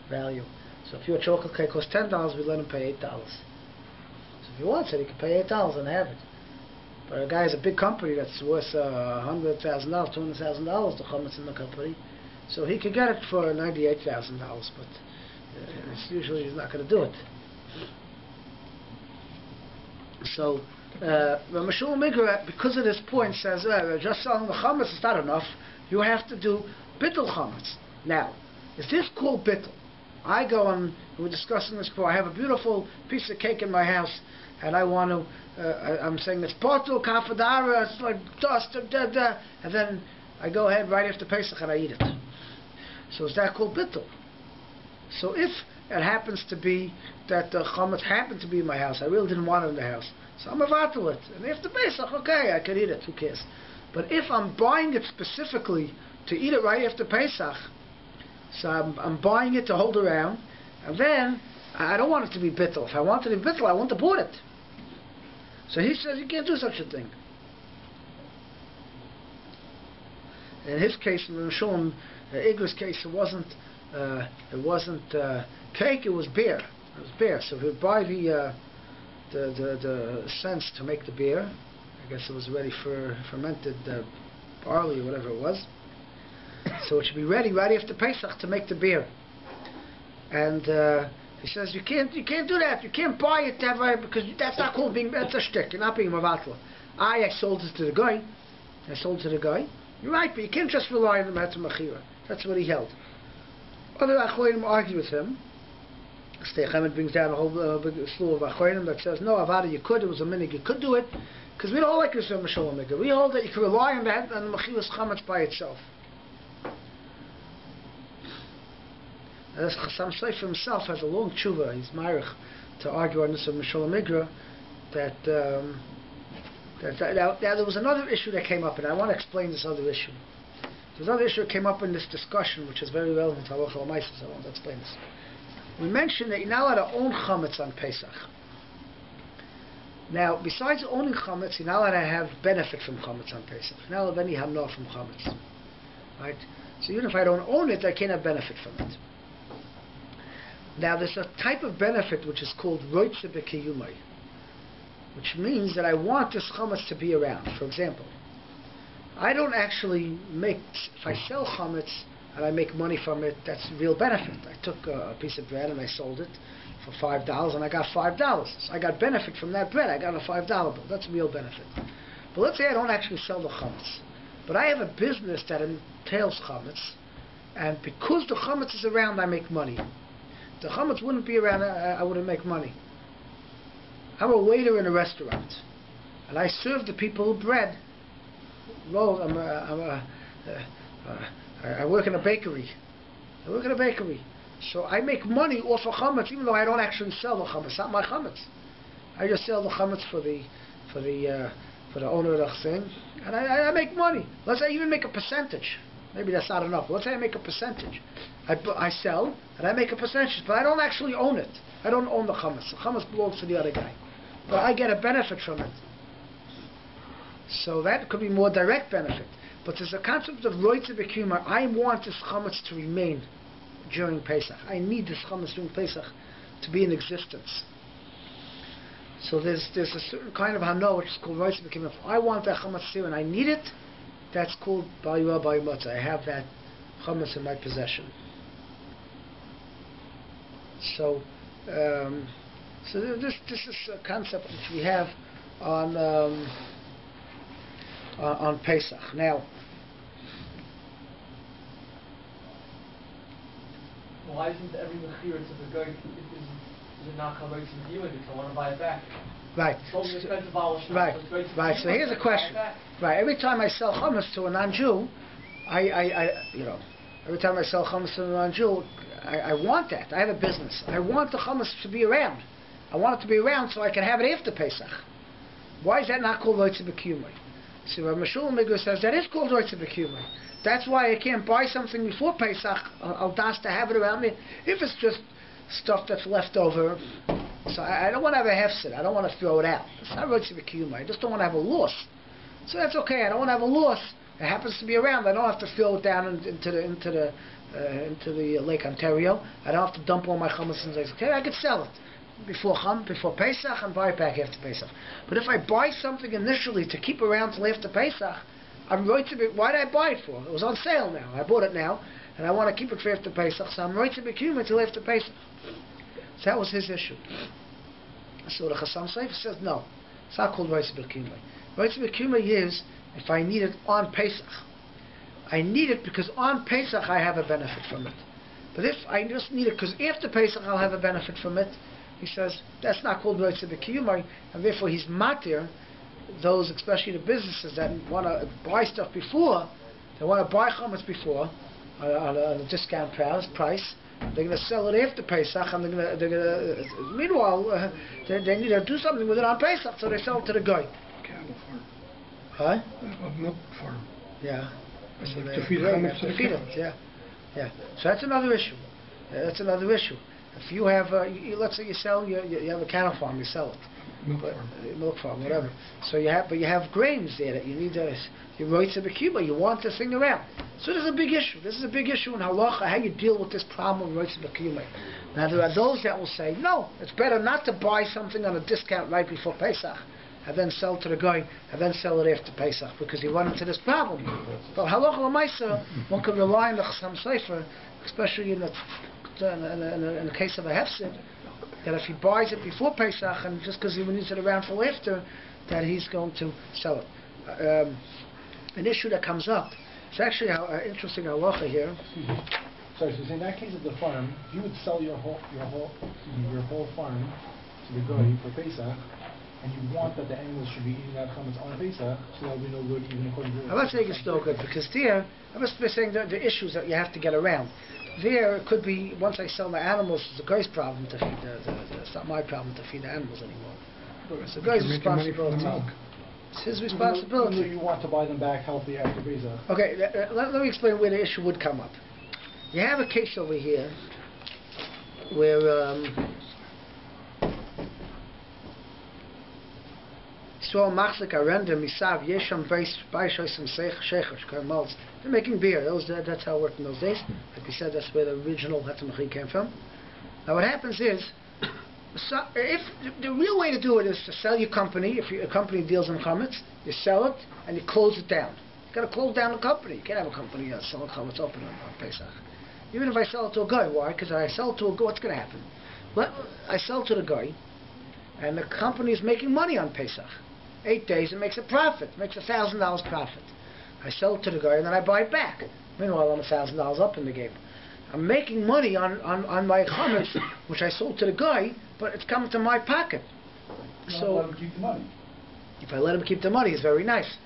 value. So if your chocolate cake costs $10, we let him pay $8. So if he wants it, he can pay $8 and have it. But a guy has a big company that's worth $100,000, $200,000, the chametz in the company, so he could get it for $98,000. But it's usually he's not going to do it. So, Rav Mishul Migra, because of this point, says just selling the chametz is not enough. You have to do bittul chametz. Now, is this called bittul? I go and we were discussing this before. I have a beautiful piece of cake in my house, and I want to. I'm saying it's portal kafadara. It's like dust, and then I go ahead right after Pesach and I eat it. So is that called bittul? So if it happens to be that the chametz happened to be in my house, I really didn't want it in the house, so I'm about to it. And after Pesach, okay, I can eat it. Who cares? But if I'm buying it specifically to eat it right after Pesach, so I'm buying it to hold around, and then I don't want it to be bittul. If I want it to be bittul, I want to bought it. So he says you can't do such a thing. In his case, in Rishon Igra's case, it wasn't cake. It was beer. It was beer. So he would buy the cents to make the beer. I guess it was ready for fermented barley or whatever it was. So it should be ready right after Pesach to make the beer. And he says you can't do that. You can't buy it that way because that's not called being. That's a shtick. You're not being mavatla. I sold it to the guy. You're right, but you can't just rely on the matzah machira. That's what he held. Other Achonim argue with him. Scheiner brings down a whole big slew of Achonim that says, no, Avada, you could. It was a minig. You could do it because we don't like this Rav Mishul Migra. We hold that you can rely on that and the machilas chametz by itself. As Chassam Sofer himself has a long tshuva, he's ma'arich to argue on this Rav Mishul Migra that now there was another issue that came up, and I want to explain this other issue. There's another issue that came up in this discussion, which is very relevant to Halacha L'Maisa, so I want to explain this. We mentioned that you're not allowed to own chametz on Pesach. Now, besides owning chametz, you're not allowed to have benefit from chametz on Pesach. You're not allowed to have any hamnah from chametz. Right? So even if I don't own it, I can't have benefit from it. Now, there's a type of benefit which is called roitze b'kiyumai, which means that I want this chametz to be around. For example, I don't actually make, if I sell chametz and I make money from it, that's real benefit. I took a piece of bread and I sold it for $5 and I got $5. So I got benefit from that bread. I got a $5 bill. That's real benefit. But let's say I don't actually sell the chametz, but I have a business that entails chametz, and because the chametz is around, I make money. If the chametz wouldn't be around, I wouldn't make money. I'm a waiter in a restaurant, and I serve the people bread. Well, I work in a bakery. So I make money off of chametz, even though I don't actually sell the chametz. It's not my chametz. I just sell the chametz for the owner of the thing, and I make money. Let's say I even make a percentage. Maybe that's not enough. Let's say I make a percentage. I sell, and I make a percentage, but I don't actually own it. I don't own the chametz. The chametz belongs to the other guy. But I get a benefit from it. So that could be more direct benefit. But there's a concept of roitze b'kiyumai. I want this chametz to remain during Pesach. I need this chametz during Pesach to be in existence. So there's a certain kind of hano which is called roitze b'kiyumai. If I want that chametz here and I need it, that's called bayua bayumotza. I have that chametz in my possession. So So this is a concept which we have on Pesach. Now, why isn't every mechira to the guy is it not covered to you because I want to buy it back? Right. Right. Right. So here's a question. Right. Every time I sell chametz to a non-Jew, every time I sell chametz to a non-Jew, I want that. I have a business. I want the chametz to be around. I want it to be around so I can have it after Pesach. Why is that not called Roitze B'Kiyumai? So Rabbi Shmuel Migros says that is called Roitze B'Kiyumai. That's why I can't buy something before Pesach. I'll das to have it around me. If it's just stuff that's left over, so I don't want to have a hefset. I don't want to throw it out. It's not Roitze B'Kiyumai. I just don't want to have a loss. So that's okay. I don't want to have a loss. It happens to be around. I don't have to throw it down into the Lake Ontario. I don't have to dump all my chametz and things. Okay, I could sell it before Pesach and buy it back after Pesach. But if I buy something initially to keep around till after Pesach, I'm right to be. Why did I buy it for? It was on sale now. I bought it now, and I want to keep it for after Pesach. So I'm right to be B'Kiyumai till after Pesach. So that was his issue. So the Chassam Sofer says no. It's not called Roitze B'Kiyumai. Roitze B'Kiyumai is if I need it on Pesach. I need it because on Pesach I have a benefit from it. But if I just need it because after Pesach I'll have a benefit from it, he says that's not called Roitze B'Kiyumai, and therefore he's matir those, especially the businesses that want to buy stuff before, they want to buy chametz before on a discount price. They're going to sell it after Pesach, and meanwhile they need to do something with it on Pesach, so they sell it to the guy. Cattle farm. Huh? Milk farm. Yeah. So to feed chametz to the feed cows. Yeah. So that's another issue. If you have, let's say you have a cattle farm, you sell it. Milk farm, whatever. So you have grains there that you need to. You Roitze B'Kiyumai, you want this thing around. So there's a big issue. This is a big issue in halacha, how you deal with this problem of Roitze B'Kiyumai. Now there are those that will say, no, it's better not to buy something on a discount right before Pesach, and then sell to the guy, and then sell it after Pesach, because you run into this problem. But halacha l'maisa, one can rely on the Chassam Sofer, especially in the case of a hefsid, that if he buys it before Pesach and just because he needs it around for after, that he's going to sell it. An issue that comes up, it's actually interesting halacha here. Sorry, so in that case of the farm, if you would sell your whole farm to the guy for Pesach, and you want that the animals should be eating that chametz on Pesach, so that will be no good even according to I'm not saying it's no good, because there, I'm just saying the issues that you have to get around. There, it could be, once I sell my animals, it's the guy's problem to feed it's not my problem to feed the animals anymore. It's the guy's responsibility. It's his responsibility. So you want to buy them back healthy after Pesach. Okay, let me explain where the issue would come up. You have a case over here where they're making beer. That's how it worked in those days. Like we said, that's where the original Hatzmachi came from. Now what happens is, if the real way to do it is to sell your company. If a company deals in chametz, you sell it and you close it down. You've got to close down the company. You can't have a company selling chametz open on Pesach. Even if I sell it to a guy, why? Because I sell it to a guy, what's going to happen? I sell to the guy, and the company is making money on Pesach. 8 days, it makes a profit. It makes $1,000 profit. I sell it to the guy, and then I buy it back. Meanwhile, I'm $1,000 up in the game. I'm making money on my chametz, which I sold to the guy, but it's coming to my pocket. So let him keep the money. If I let him keep the money, it's very nice.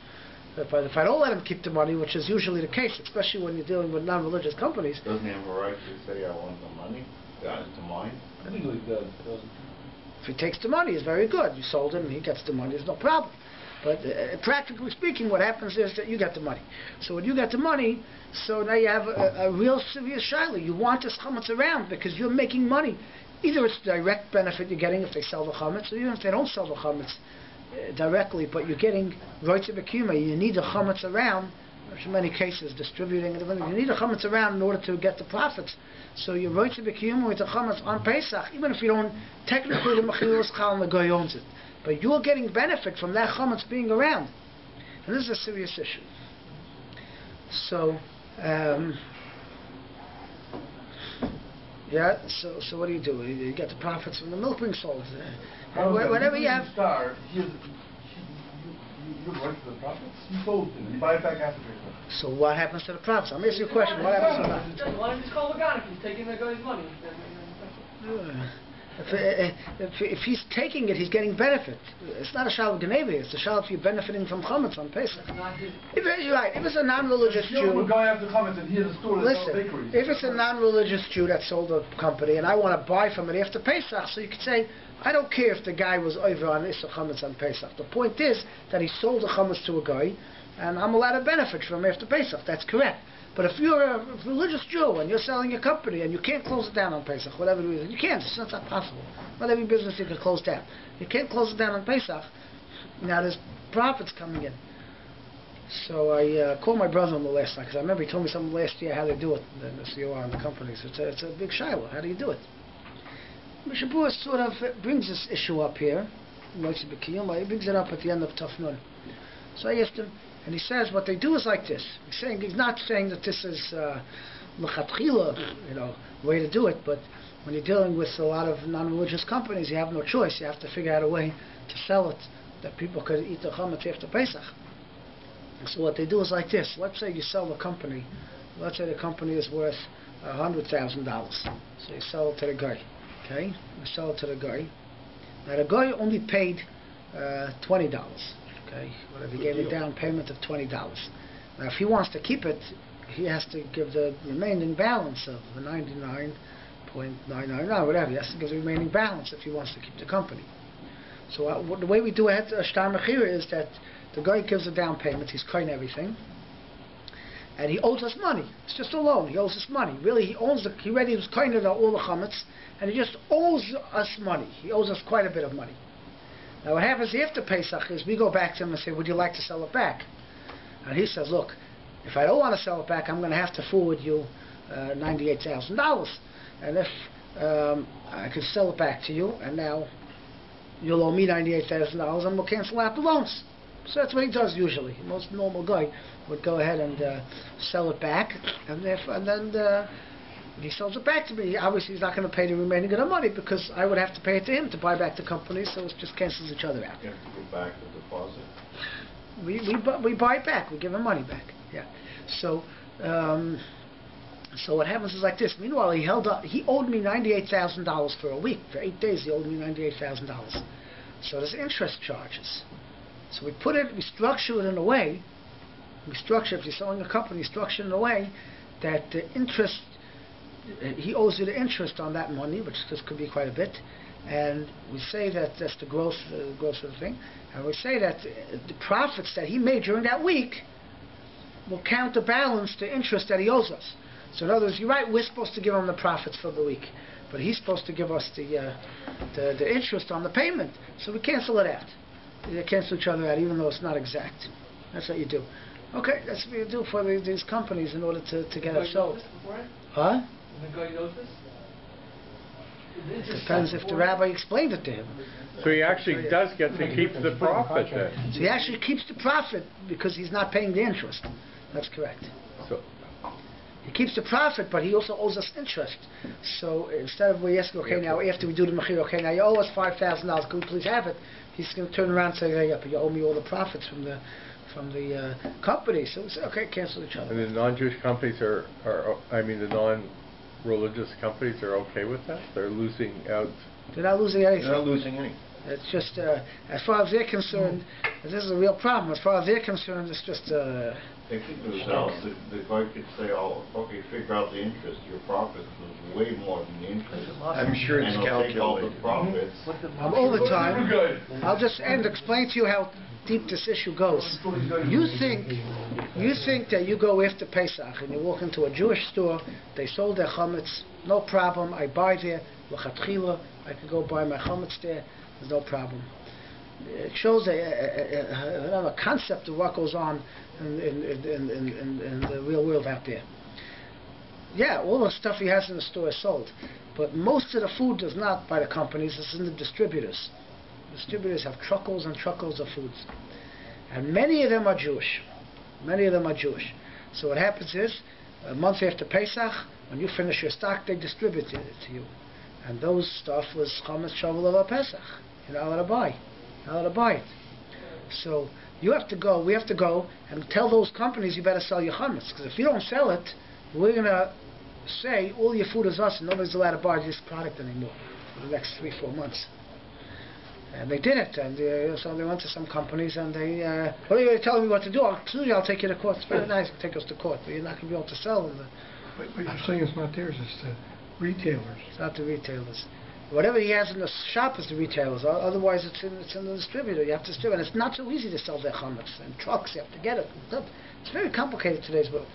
If I don't let him keep the money, which is usually the case, especially when you're dealing with non-religious companies. Doesn't he have a right to say, I want the money? Got it to mine? Legally, he doesn't. If he takes the money, it's very good. You sold him, he gets the money, there's no problem. But practically speaking, what happens is that you get the money. So when you get the money, so now you have a real serious shaila. You want this chametz around because you're making money. Either it's direct benefit you're getting if they sell the chametz, or even if they don't sell the chametz directly, but you're getting Roitze B'Kiyumai. You need the chametz around. There's in many cases distributing it. You need the chametz around in order to get the profits. So you're Roitze B'Kiyumai with the chametz on Pesach, even if you don't technically the mechila is chal and the guy owns it. But you're getting benefit from that chametz being around. And this is a serious issue. So, Yeah, so what do? You get the profits from the milk being sold. Whatever you have. You work for the profits. You sold them. You buy it back after Pesach. So what happens to the profits? I'm asking you a question. What happens to the profits? Why don't you just call Lagan if he's taking the guy's money? If he's taking it, he's getting benefit. It's not a shalom genevi. It's a shalom if you're benefiting from chametz on Pesach. You're right. If it's a non-religious Jew, a guy after chametz and he has a store that sells bakeries. If it's a non-religious Jew that sold a company and I want to buy from it after Pesach, so you could say, I don't care if the guy was over on Issa chametz on Pesach. The point is that he sold the chametz to a guy, and I'm allowed to benefit from him after Pesach. That's correct. But if you're a religious Jew and you're selling a company and you can't close it down on Pesach, whatever the reason, you can't. It's not possible. Not every business you can close down. You can't close it down on Pesach. Now there's profits coming in. So I called my brother-in-law last night because I remember he told me something last year how they do it, the COR and the companies. It's a big shiloh. How do you do it? Mishabur sort of brings this issue up here. He brings it up at the end of Taf Nun. So I asked him, and he says what they do is like this. He's not saying that this is l'chatchila, way to do it, but when you're dealing with a lot of non-religious companies, you have no choice. You have to figure out a way to sell it that people could eat the chametz after Pesach. So what they do is like this. Let's say you sell the company. Let's say the company is worth $100,000. So you sell it to the guy. Okay? You sell it to the guy. Now the guy only paid $20. Okay? Whatever, he gave a down payment of $20. Now if he wants to keep it, he has to give the remaining balance of the 99.999, whatever. He has to give the remaining balance if he wants to keep the company. So the way we do it, Shtar Mechira, is that the guy gives a down payment, he's cutting everything, and he owes us money. It's just a loan. He owes us money. Really, he owns he already was kind of all the chametz, and he just owes us money. He owes us quite a bit of money. Now what happens after Pesach is we go back to him and say, would you like to sell it back? And he says, look, if I don't want to sell it back, I'm going to have to forward you $98,000. And if I could sell it back to you, and now you'll owe me $98,000, and we'll cancel out the loans. So that's what he does usually. Most normal guy would go ahead and sell it back, and then he sells it back to me. Obviously, he's not going to pay the remaining of the money because I would have to pay it to him to buy back the company, so it just cancels each other out. You have to go back the deposit. We buy it back. We give him money back. Yeah. So what happens is like this. Meanwhile, he owed me $98,000 for a week. For 8 days, he owed me $98,000. So there's interest charges. So we structure it in a way. If you're selling a company, structure it in a way that the interest, he owes you the interest on that money, which this could be quite a bit, and we say that that's the gross of the thing, and we say that the profits that he made during that week will counterbalance the interest that he owes us. So in other words, you're right, we're supposed to give him the profits for the week, but he's supposed to give us the interest on the payment, so we cancel it out. They cancel each other out even though it's not exact. That's what you do. Okay, that's what you do for these companies in order to get it sold. Huh? The guy knows this? It depends if the rabbi explained it to him. So he actually does get to keep the profit then. So he actually keeps the profit because he's not paying the interest. That's correct. So he keeps the profit, but he also owes us interest. So instead of we ask, okay, now after we do the mechir, okay, now you owe us $5,000, can we please have it? He's going to turn around and say, hey, but you owe me all the profits from the company. So we say, okay, cancel each other. And the non-Jewish companies the non-religious companies are okay with that? They're losing out. They're not losing anything. They're not losing anything. It's just, as far as they're concerned, this is a real problem. As far as they're concerned, it's just They could do themselves. The guy could say, oh, okay, figure out the interest. Your profit was way more than the interest. I'm sure it's and calculated. Take all the profits. all the time. I'll just explain to you how deep this issue goes. You think that you go after Pesach and you walk into a Jewish store, they sold their chametz, no problem, I buy there, l'chatchila, I can go buy my chametz there, there's no problem. It shows a concept of what goes on in the real world out there. Yeah, all the stuff he has in the store is sold, but most of the food is not by the companies, it's in the distributors. Distributors have truckles and truckles of foods, and many of them are Jewish. So what happens is, a month after Pesach, When you finish your stock, they distribute it to you. And those stuff was chametz shovel of Pesach. You're not allowed to buy. You're not allowed to buy it. So we have to go and tell those companies you better sell your chametz. Because if you don't sell it, we're going to say all your food is us and nobody's allowed to buy this product anymore for the next 3-4 months. And they did it, and so they went to some companies and they, what are you telling me what to do? I'll take you to court. It's very nice to take us to court, but you're not going to be able to sell them. But you're saying it's not theirs, it's the retailers. It's not the retailers. Whatever he has in the shop is the retailers. Otherwise, it's in the distributor. You have to distribute. And it's not so easy to sell their chametz. In trucks, you have to get it. It's very complicated today's world.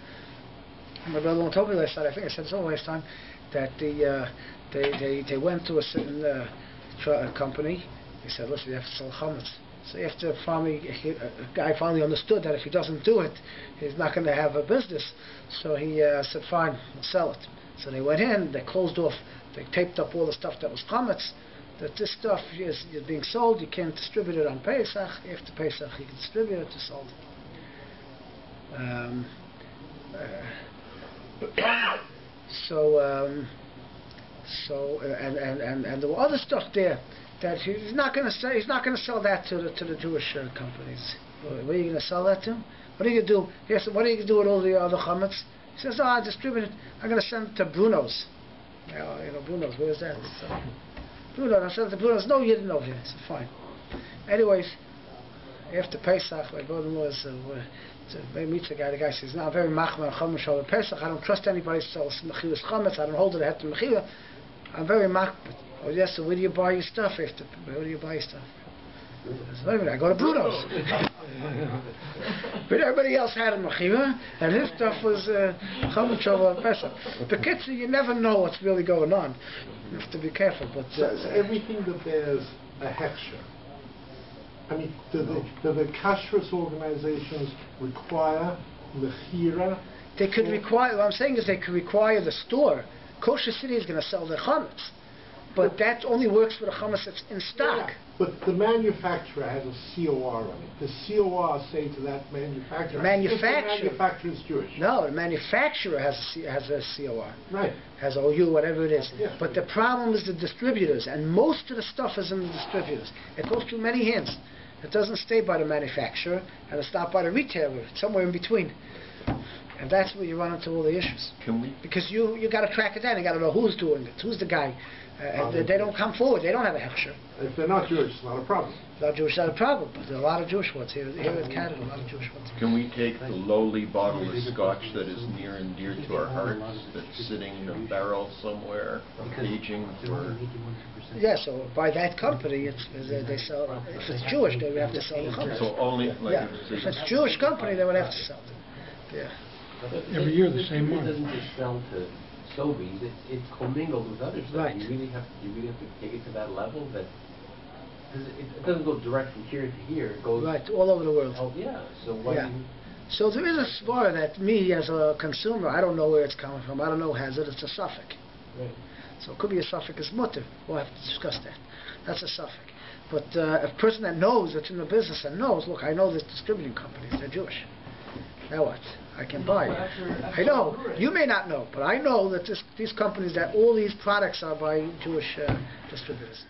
My brother told me last night, I think I said so last time, that they went to a certain company. They said, listen, you have to sell chametz. So after a guy finally understood that if he doesn't do it, he's not going to have a business. So he said, fine, we'll sell it. So they went in, they closed off, they taped up all the stuff that was chametz, that this stuff is being sold, you can't distribute it on Pesach. After Pesach, you can distribute it to sold. And there were other stuff there that he's not going to sell. He's not going to sell that to the Jewish companies. What are you going to sell that to? What are you going to do? He said, what are you going to do with all the other chametz? He says, oh, I distribute it. I'm going to send it to Bruno's. Bruno's. Where is that? Bruno. I sent it to Bruno's. No, you didn't know here. I said, fine. Anyways, after Pesach, my brother-in-law meets the guy. The guy says, no, I'm very machmer on chametz over Pesach. I don't trust anybody to sell mechilas chametz. I don't hold it ahead to mechila. I'm very machmer. Oh yes, so where do you buy your stuff after? Where do you buy your stuff? I said, wait a minute, I go to Bruno's. But everybody else had a mechila, and his stuff was chametz over Pesach. The kids, you never know what's really going on. You have to be careful. But so everything that there's a hechsher. I mean, do the kashrus organizations require mechira? They could require. What I'm saying is they could require the store. Kosher City is going to sell their chametz, but that only works for the chametz that's in stock. Yeah, but the manufacturer has a COR on it. The COR say to that manufacturer, the manufacturer, if the manufacturer is Jewish. No, the manufacturer has a COR. Right. Has OU, whatever it is. Yeah. But the problem is the distributors, and most of the stuff is in the distributors. It goes through many hands. It doesn't stay by the manufacturer, and it's not by the retailer. It's somewhere in between. And that's where you run into all the issues. Because you got to track it down. You got to know who's doing it, who's the guy. They don't come forward. They don't have a hechsher. If they're not Jewish, it's not a problem. Not Jewish, not a problem. But there are a lot of Jewish ones here in Canada. A lot of Jewish ones. Can we take the lowly bottle of scotch that is near and dear to our hearts, that's sitting in a barrel somewhere, aging for? Yeah, so by that company, they sell. If it's Jewish, they would have to sell the company. So only, like, yeah. If it's Jewish company, they would have to sell it. Yeah. Every year the same one. It doesn't just sell to Sobeys, it's commingled with other stuff. Right. You really have to take it to that level that it doesn't go direct from here to here. It goes right all over the world. Oh yeah. So why? Yeah. So there is a svara that me as a consumer, I don't know where it's coming from. I don't know who has it. It's a suffix. Right. So it could be a suffix as mutter. We'll have to discuss that. That's a suffix. But a person that knows, that's in the business and knows, look, I know the distributing companies, they're Jewish. Now what? I can buy it. I know. You may not know, but I know that these companies, that all these products are by Jewish distributors.